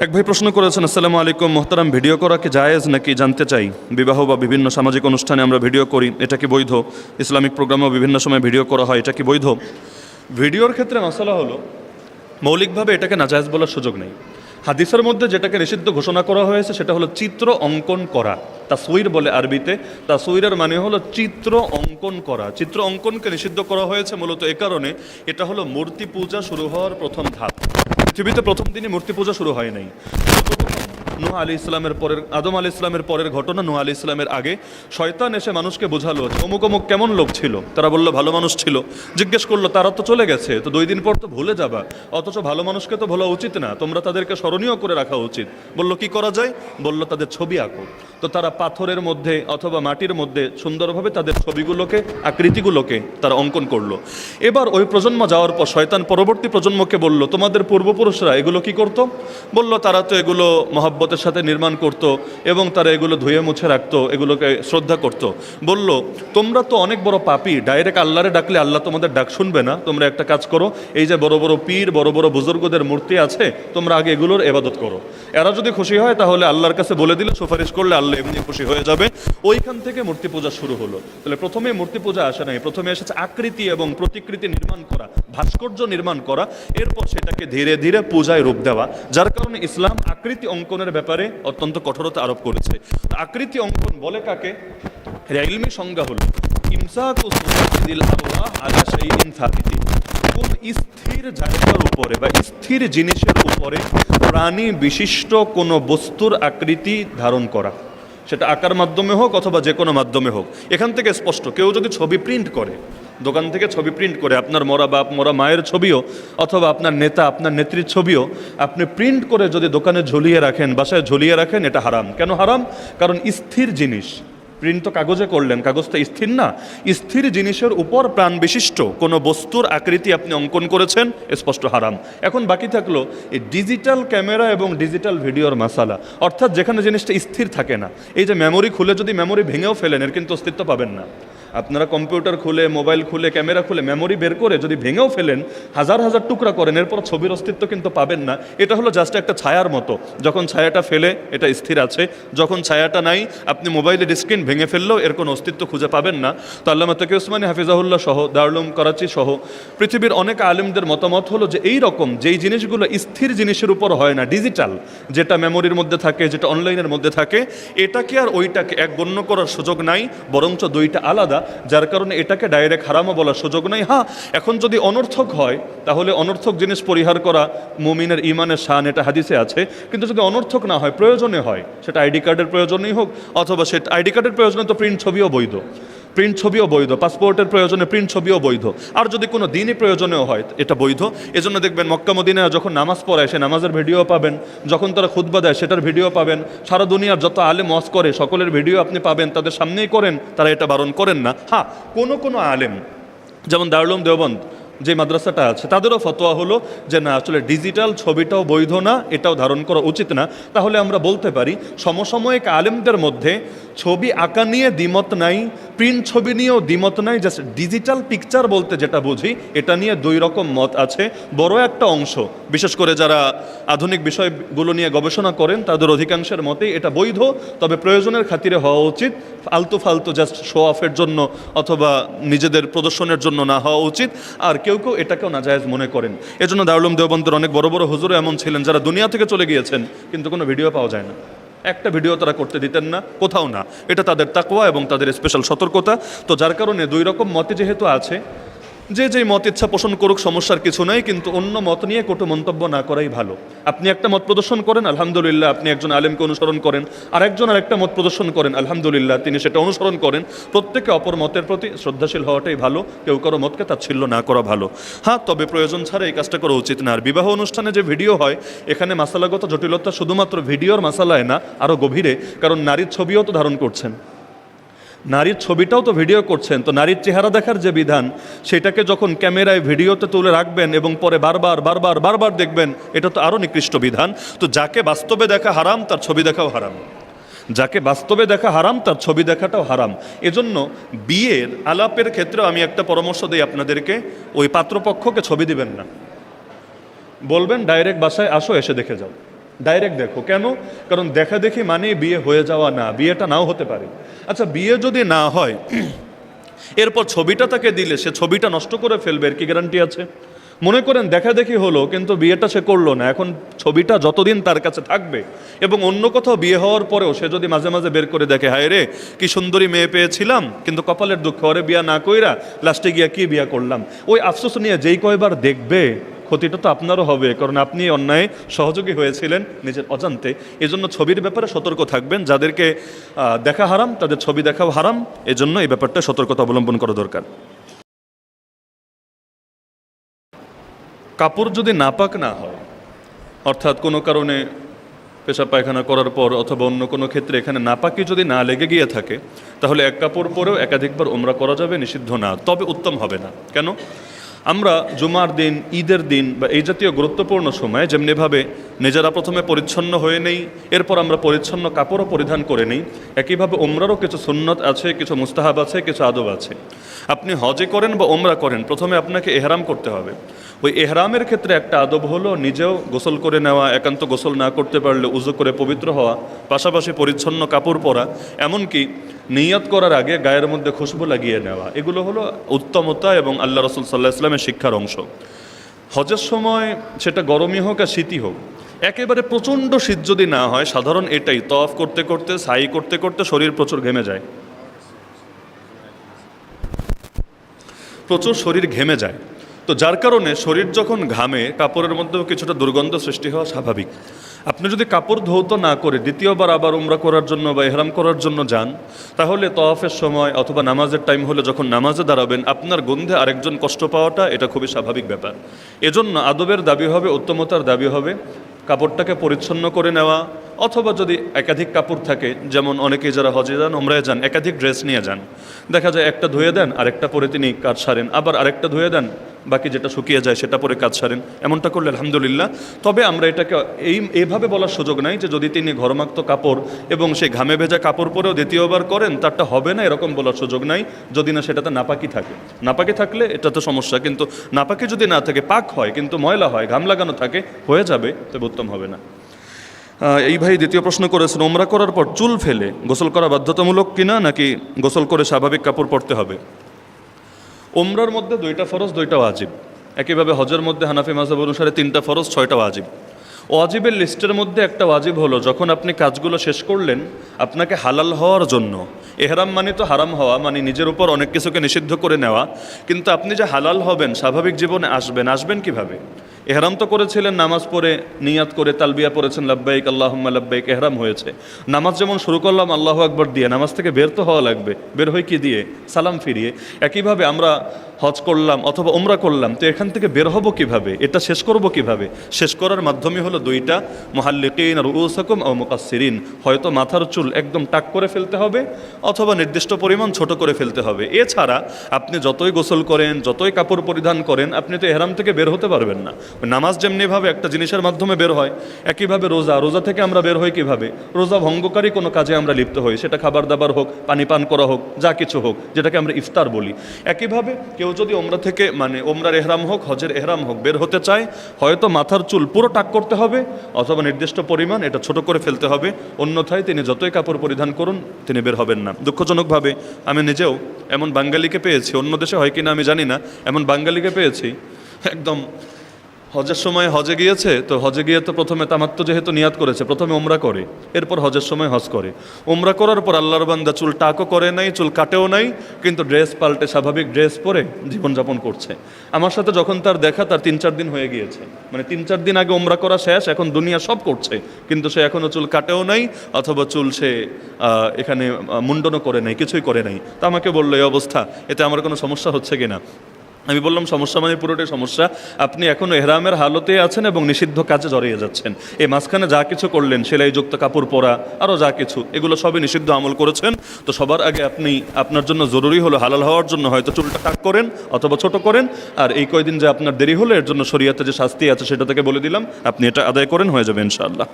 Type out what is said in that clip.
এক ভাই প্রশ্ন করেছেন, আসসালামু আলাইকুম মোহতারাম, ভিডিও করা কি জায়েজ নাকি জানতে চাই। বিবাহ বা বিভিন্ন সামাজিক অনুষ্ঠানে আমরা ভিডিও করি, এটা কি বৈধ? ইসলামিক প্রোগ্রামেও বিভিন্ন সময় ভিডিও করা হয়, এটা কি বৈধ? ভিডিওর ক্ষেত্রে মশলা হলো, মৌলিকভাবে এটাকে নাজায়েজ বলার সুযোগ নেই। হাদিসের মধ্যে যেটাকে নিষিদ্ধ ঘোষণা করা হয়েছে সেটা হলো চিত্র অঙ্কন করা। তাসউইর বলে আরবিতে। তাসউইরের মানে হলো চিত্র অঙ্কন করা। চিত্র অঙ্কনকে নিষিদ্ধ করা হয়েছে মূলত এ কারণে, এটা হলো মূর্তি পূজা শুরু হওয়ার প্রথম ধাপ। পৃথিবীতে প্রথম দিনই মূর্তি পূজা শুরু হয় নাই। নূহ আলাইহিস সালামের পরের, আদম আলাইহিস সালামের পরের ঘটনা। নূহ আলাইহিস সালামের আগে শয়তান এসে মানুষকে বোঝালো অমুক অমুক কেমন লোক ছিল। তারা বললো ভালো মানুষ ছিল। জিজ্ঞেস করলো তারা তো চলে গেছে, তো 2 দিন পর তো ভুলে যাবা, অথচ ভালো মানুষকে তো ভোলা উচিত না, তোমরা তাদেরকে স্মরণীয় করে রাখা উচিত। বললো কি করা যায়? বললো তাদের ছবি আঁকো। তো তারা পাথরের মধ্যে অথবা মাটির মধ্যে সুন্দরভাবে তাদের ছবিগুলোকে, আকৃতিগুলোকে তারা অঙ্কন করলো। এবার ওই প্রজন্ম যাওয়ার পর শয়তান পরবর্তী প্রজন্মকে বলল, তোমাদের পূর্বপুরুষরা এগুলো কি করতো? বলল তারা তো এগুলো মহব্বতের সাথে নির্মাণ করত এবং তারা এগুলো ধুয়ে মুছে রাখতো, এগুলোকে শ্রদ্ধা করত। বলল তোমরা তো অনেক বড় পাপী, ডাইরেক্ট আল্লাহরে ডাকলে আল্লাহ তোমাদের ডাক শুনবে না। তোমরা একটা কাজ করো, এই যে বড় বড় পীর, বড় বড় বুজুর্গদের মূর্তি আছে, তোমরা আগে এগুলোর ইবাদত করো। এরা যদি খুশি হয় তাহলে আল্লাহর কাছে বলে দিলে, সুপারিশ করলে আল্লাহ এমনি খুশি হয়ে যাবে। ওইখান থেকে মূর্তি পূজা শুরু হলো। তাহলে প্রথমে মূর্তি পূজা আসে নাই, প্রথমে এসেছে আকৃতি এবং প্রতিকৃতি নির্মাণ করা, ভাস্কর্য নির্মাণ করা। এরপর সেটাকে ধীরে ধীরে পূজায় রূপ দেওয়া, যার কারণে ইসলাম আকৃতি অঙ্কনের ব্যাপারে অত্যন্ত কঠোরতা আরোপ করেছে। আকৃতি অঙ্কন বলে কাকে? ইলমি সংজ্ঞা হলো ইমসাকু সুরাতিল আরওয়াহ আলা শাইইন সাবিতিন। কোন স্থির জায়গার উপরে বা স্থির জিনিসের উপরে প্রাণী বিশিষ্ট কোনো বস্তুর আকৃতি ধারণ করা, সেটা আকার মাধ্যমে হোক অথবা যে কোনো মাধ্যমে হোক। এখান থেকে স্পষ্ট, কেউ যদি ছবি প্রিন্ট করে, দোকান থেকে ছবি প্রিন্ট করে, আপনার মরা বাপ মরা মায়ের ছবিও অথবা আপনার নেতা আপনার নেত্রীর ছবিও আপনি প্রিন্ট করে যদি দোকানে ঝুলিয়ে রাখেন, বাসায় ঝুলিয়ে রাখেন, এটা হারাম। কেন হারাম? কারণ স্থির জিনিস, প্রিন্ট তো কাগজে করলেন, কাগজটা স্থির না। স্থির জিনিসের উপর প্রাণ বিশিষ্ট কোনো বস্তুর আকৃতি আপনি অঙ্কন করেছেন, স্পষ্ট হারাম। এখন বাকি থাকলো এই ডিজিটাল ক্যামেরা এবং ডিজিটাল ভিডিওর মাসালা, অর্থাৎ যেখানে জিনিসটা স্থির থাকে না। এই যে মেমোরি খুলে যদি মেমোরি ভেঙেও ফেলেন, এর কিন্তু অস্তিত্ব পাবেন না। আপনারা কম্পিউটার খুলে, মোবাইল খুলে, ক্যামেরা খুলে মেমোরি বের করে যদি ভেঙেও ফেলেন, হাজার হাজার টুকরা করেন, এরপর ছবির অস্তিত্ব কিন্তু পাবেন না। এটা হলো জাস্ট একটা ছায়ার মতো। যখন ছায়াটা ফেলে এটা স্থির আছে, যখন ছায়াটা নাই, আপনি মোবাইলের স্ক্রিন ভেঙে ফেললেও এর কোনো অস্তিত্ব খুঁজে পাবেন না। তো আল্লামা তাকি উসমানী হাফিজাহুল্লাহ সহ, দারুল উলুম করাচি সহ পৃথিবীর অনেক আলেমদের মতামত হলো যে এই রকম যেই জিনিসগুলো স্থির জিনিসের উপর হয় না, ডিজিটাল, যেটা মেমোরির মধ্যে থাকে, যেটা অনলাইনের মধ্যে থাকে, এটাকে আর ওইটাকে এক গণ্য করার সুযোগ নাই, বরঞ্চ দুইটা আলাদা, যার কারণে এটাকে ডাইরেক্ট হারামও বলার সুযোগ নাই। হ্যাঁ, এখন যদি অনর্থক হয় তাহলে অনর্থক জিনিস পরিহার করা মুমিনের ঈমানের শান, এটা হাদিসে আছে। কিন্তু যদি অনর্থক না হয়, প্রয়োজনে হয়, সেটা আইডি কার্ডের প্রয়োজনেই হোক অথবা সেটা আইডি কার্ডের প্রয়োজনে তো প্রিন্ট ছবিও বৈধ, প্রিন্ট ছবিও বৈধ, পাসপোর্টের প্রয়োজনে প্রিন্ট ছবিও বৈধ, আর যদি কোনো দিনই প্রয়োজনেও হয় এটা বৈধ। এজন্য দেখবেন মক্কা মদিনায় যখন নামাজ পড়ায় সে নামাজের ভিডিও পাবেন, যখন তারা খুতবা দেয় সেটার ভিডিও পাবেন, সারা দুনিয়ার যত আলেম ওয়াজ করে সকলের ভিডিও আপনি পাবেন, তাদের সামনেই করেন, তারা এটা বারণ করেন না। হ্যাঁ, কোনো আলেম, যেমন দারুল উলুম দেওবন্দ যে মাদ্রাসাটা আছে, তাদেরও ফতোয়া হলো যে না, আসলে ডিজিটাল ছবিটাও বৈধ না, এটাও ধারণ করা উচিত না। তাহলে আমরা বলতে পারি সমসাময়িক আলেমদের মধ্যে ছবি আঁকা নিয়ে দ্বিমত নাই, প্রিন্ট ছবি নিয়েও দ্বিমত নাই, জাস্ট ডিজিটাল পিকচার বলতে যেটা বুঝি এটা নিয়ে 2 রকম মত আছে। বড় একটা অংশ, বিশেষ করে যারা আধুনিক বিষয়গুলো নিয়ে গবেষণা করেন, তাদের অধিকাংশের মতেই এটা বৈধ, তবে প্রয়োজনের খাতিরে হওয়া উচিত, ফালতু ফালতু জাস্ট শো অফের জন্য অথবা নিজেদের প্রদর্শনের জন্য না হওয়া উচিত। আর কেউ কেউ এটাকেও নাজায়েজ মনে করেন। এজন্য দারুল উলুম দেওবন্দের অনেক বড় বড় হুজুর এমন ছিলেন যারা দুনিয়া থেকে চলে গিয়েছেন, কিন্তু কোনো ভিডিও পাওয়া যায় না, একটা ভিডিও তারা করতে দিতেন না, কোথাও না। এটা তাদের তাকওয়া এবং তাদের স্পেশাল সতর্কতা। তো যার কারণে 2 রকম মতে যেহেতু আছে, যে যেই মত ইচ্ছা পোষণ করুক, সমস্যার কিছু নাই, কিন্তু অন্য মত নিয়ে কটু মন্তব্য না করাই ভালো। আপনি একটা মত প্রদর্শন করেন, আলহামদুলিল্লাহ, আপনি একজন আলেমকে অনুসরণ করেন, আরেকজন আরেকটা মত প্রদর্শন করেন, আলহামদুলিল্লাহ, তিনি সেটা অনুসরণ করেন। প্রত্যেকে অপর মতের প্রতি শ্রদ্ধাশীল হওয়াটাই ভালো, কেউ কারো মতকে তাচ্ছিল্য না করা ভালো। হ্যাঁ, তবে প্রয়োজন ছাড়া এই কাজটা করা উচিত না। আর বিবাহ অনুষ্ঠানে যে ভিডিও হয়, এখানে মাসালাগত জটিলতা শুধুমাত্র ভিডিওর মাসালায় না, আরও গভীরে, কারণ নারীর ছবিও তো ধারণ করছেন, নারীর ছবিটাও তো ভিডিও করছেন। তো নারীর চেহারা দেখার যে বিধান, সেটাকে যখন ক্যামেরায় ভিডিওতে তুলে রাখবেন এবং পরে বারবার দেখবেন, এটা তো আরও নিকৃষ্ট বিধান। তো যাকে বাস্তবে দেখা হারাম, তার ছবি দেখাও হারাম, যাকে বাস্তবে দেখা হারাম, তার ছবি দেখাটাও হারাম। এজন্য বিয়ের আলাপের ক্ষেত্রে আমি একটা পরামর্শ দিই আপনাদেরকে, ওই পাত্রপক্ষকে ছবি দিবেন না, বলবেন ডাইরেক্ট বাসায় আসো, এসে দেখে যাও। ডাইরেক্ট দেখো। কেন? কারণ দেখা দেখি মানে বিয়ে হয়ে যাওয়া না, বিয়েটা নাও হতে পারে। আচ্ছা, বিয়ে যদি না হয় এরপর ছবিটা তাকে দিলে সে ছবিটা নষ্ট করে ফেলবে, এর কি গ্যারান্টি আছে? মনে করেন দেখা দেখি হলো কিন্তু বিয়েটা সে করলো না, এখন ছবিটা যতদিন তার কাছে থাকবে এবং অন্য কোথাও বিয়ে হওয়ার পরেও সে যদি মাঝে মাঝে বের করে দেখে, হায় রে কি সুন্দরী মেয়ে পেয়েছিলাম, কিন্তু কপালের দুঃখ ওরে বিয়া না কইরা লাস্টে গিয়া কি বিয়া করলাম, ওই আফসোস নিয়ে যেই কয়বার দেখবে ক্ষতিটা তো আপনারও হবে, কারণ আপনি অন্যায় সহযোগী হয়েছিলেন নিজের অজান্তে। এজন্য ছবির ব্যাপারে সতর্ক থাকবেন। যাদেরকে দেখা হারাম তাদের ছবি দেখাও হারাম, এজন্য এই ব্যাপারটা সতর্কতা অবলম্বন করা দরকার। কাপড় যদি নাপাক না হয়, অর্থাৎ কোনো কারণে পেশাব পায়খানা করার পর অথবা অন্য কোনো ক্ষেত্রে এখানে নাপাকি যদি না লেগে গিয়ে থাকে, তাহলে এক কাপড় পরেও একাধিকবার উমরা করা যাবে, নিষিদ্ধ না, তবে উত্তম হবে না। কেন? আমরা জুমার দিন, ঈদের দিন বা এই জাতীয় গুরুত্বপূর্ণ সময়ে যেমনিভাবে নিজেরা প্রথমে পরিচ্ছন্ন হয়ে নেই, এরপর আমরা পরিচ্ছন্ন কাপড়ও পরিধান করে নিই, একইভাবে উমরারও কিছু সুন্নত আছে, কিছু মুস্তাহাব আছে, কিছু আদব আছে। আপনি হজে করেন বা উমরা করেন, প্রথমে আপনাকে এহরাম করতে হবে। ওই এহরামের ক্ষেত্রে একটা আদব হলো নিজেও গোসল করে নেওয়া, একান্ত গোসল না করতে পারলে উজু করে পবিত্র হওয়া, পাশাপাশি পরিচ্ছন্ন কাপড় পরা, এমনকি নিয়ত করার আগে গায়ের মধ্যে খুশবু লাগিয়ে নেওয়া। এগুলো হলো উত্তমতা এবং আল্লাহ রসুল সাল্লাহ ইসলামের শিক্ষার অংশ। হজের সময় সেটা গরমই হোক আর শীতই হোক, একেবারে প্রচণ্ড শীত যদি না হয়, সাধারণ এটাই তওয়াফ করতে করতে, সাই করতে করতে শরীর প্রচুর ঘেমে যায়, প্রচুর শরীর ঘেমে যায়। তো যার কারণে শরীর যখন ঘামে কাপড়ের মধ্যেও কিছুটা দুর্গন্ধ সৃষ্টি হওয়া স্বাভাবিক। আপনি যদি কাপড় ধৌত না করে দ্বিতীয়বার আবার উমরা করার জন্য বা ইহরাম করার জন্য যান, তাহলে তওয়াফের সময় অথবা নামাজের টাইম হলে যখন নামাজে দাঁড়াবেন, আপনার গন্ধে আরেকজন কষ্ট পাওয়াটা এটা খুবই স্বাভাবিক ব্যাপার। এজন্য আদবের দাবি হবে, উত্তমতার দাবি হবে কাপড়টাকে পরিচ্ছন্ন করে নেওয়া, অথবা যদি একাধিক কাপড় থাকে, যেমন অনেকেই যারা হজে যান, উমরায় যান, একাধিক ড্রেস নিয়ে যান, দেখা যায় একটা ধুয়ে দেন, আরেকটা পরে তিনি কাজ সারেন, আবার আরেকটা ধুয়ে দেন, বাকি যেটা শুকিয়ে যায় সেটা পরে কাজ সারেন, এমনটা করলে আলহামদুলিল্লাহ। তবে আমরা এটাকে এইভাবে বলার সুযোগ নাই যে যদি তিনি ঘরমাক্ত কাপড় এবং সেই ঘামে ভেজা কাপড় পরেও দ্বিতীয়বার করেন তারটা হবে না, এরকম বলার সুযোগ নাই, যদি না সেটাতে নাপাকি থাকে। নাপাকি থাকলে এটা তো সমস্যা, কিন্তু নাপাকি যদি না থাকে, পাক হয় কিন্তু ময়লা হয়, ঘাম লাগানো থাকে, হয়ে যাবে, তবে উত্তম হবে না। এই ভাই দ্বিতীয় প্রশ্ন করেছেন, উমরা করার পর চুল ফেলে গোসল করা বাধ্যতামূলক কিনা, নাকি গোসল করে স্বাভাবিক কাপড় পরতে হবে? উমরার মধ্যে 2টা ফরজ 2টা ওয়াজিব, একইভাবে হজের মধ্যে হানাফি মাযহাব অনুসারে 3টা ফরজ 6টা ওয়াজিব। ওয়াজিবের লিস্টের মধ্যে একটা ওয়াজিব হলো যখন আপনি কাজগুলো শেষ করলেন, আপনাকে হালাল হওয়ার জন্য, এহরাম মানে তো হারাম হওয়া, মানে নিজের উপর অনেক কিছুকে নিষিদ্ধ করে নেওয়া, কিন্তু আপনি যে হালাল হবেন, স্বাভাবিক জীবনে আসবেন কিভাবে? এহরাম তো করেছিলেন, নামাজ পড়ে নিয়াত করে তালবিয়া পড়েছেন, লাব্বাইক আল্লাহুম্মা লাব্বাইক, এহরাম হয়েছে। নামাজ যেমন শুরু করলাম আল্লাহু আকবার দিয়ে, নামাজ থেকে বের তো হওয়া লাগবে, বের হয়ে কি দিয়ে? সালাম ফিরিয়ে। একইভাবে আমরা হজ করলাম অথবা উমরা করলাম, তো এখান থেকে বের হব কিভাবে, এটা শেষ করব কিভাবে? শেষ করার মাধ্যমে হলো 2টা, মুহাল্লিকিন রুউসাকুম আও মুকাসসিরিন, হয়তো মাথার চুল একদম টাক করে ফেলতে হবে অথবা নির্দিষ্ট পরিমাণ ছোট করে ফেলতে হবে। এছাড়া আপনি যতই গোসল করেন, যতই কাপড় পরিধান করেন, আপনি তো এহরাম থেকে বের হতে পারবেন না। নামাজ যেমনিভাবে একটা জিনিসের মাধ্যমে বের হয়, একইভাবে রোজা থেকে আমরা বের হই কিভাবে? রোজা ভঙ্গকারী কোনো কাজে আমরা লিপ্ত হই, সেটা খাবার দাবার হোক, পানি পান করা হোক, যা কিছু হোক, যেটাকে আমরা ইফতার বলি। একইভাবে কেউ যদি উমরা থেকে, মানে উমরার এহরাম হোক, হজের এহরাম হোক, বের হতে চায়, হয়তো মাথার চুল পুরো টাক করতে হবে অথবা নির্দিষ্ট পরিমাণ এটা ছোট করে ফেলতে হবে, অন্যথায় তিনি যতই কাপড় পরিধান করুন তিনি বের হবেন না। দুঃখজনকভাবে আমি নিজেও এমন বাঙালিকে পেয়েছি, অন্য দেশে হয় কিনা আমি জানি না, এমন বাঙালিকে পেয়েছি একদম হজের সময় হজে গিয়েছে, তো হজে গিয়ে তো প্রথমে তামাত্তু যেহেতু নিয়াত করেছে, প্রথমে উমরা করে, এরপর হজের সময় হজ করে। উমরা করার পর আল্লাহর বান্দা চুল টাকও করে নাই, চুল কাটেও নাই, কিন্তু ড্রেস পাল্টে স্বাভাবিক ড্রেস পরে জীবনযাপন করছে। আমার সাথে যখন তার দেখা, তার 3-4 দিন হয়ে গিয়েছে, মানে 3-4 দিন আগে উমরা করা শেষ, এখন দুনিয়া সব করছে, কিন্তু সে এখনও চুল কাটেও নাই অথবা চুল সে এখানে মুন্ডনও করে নাই, কিছুই করে নাই। তা আমাকে বললো এই অবস্থা, এতে আমার কোনো সমস্যা হচ্ছে কিনা? আমি বললাম সমস্যা মানে পুরোটাই সমস্যা, আপনি এখনও এহরামের হালতে আছেন এবং নিষিদ্ধ কাজে জড়িয়ে যাচ্ছেন। এই মাঝখানে যা কিছু করলেন, সেলাইযুক্ত কাপড় পরা, আরও যা কিছু, এগুলো সবই নিষিদ্ধ আমল করেছেন। তো সবার আগে আপনার জন্য জরুরি হলো হালাল হওয়ার জন্য হয়তো চুলটা টাক করেন অথবা ছোট করেন, আর এই কয়দিন যে আপনার দেরি হলো এর জন্য শরীয়তে যে শাস্তি আছে সেটা থেকে বলে দিলাম, আপনি এটা আদায় করেন, হয়ে যাবে ইনশাআল্লাহ।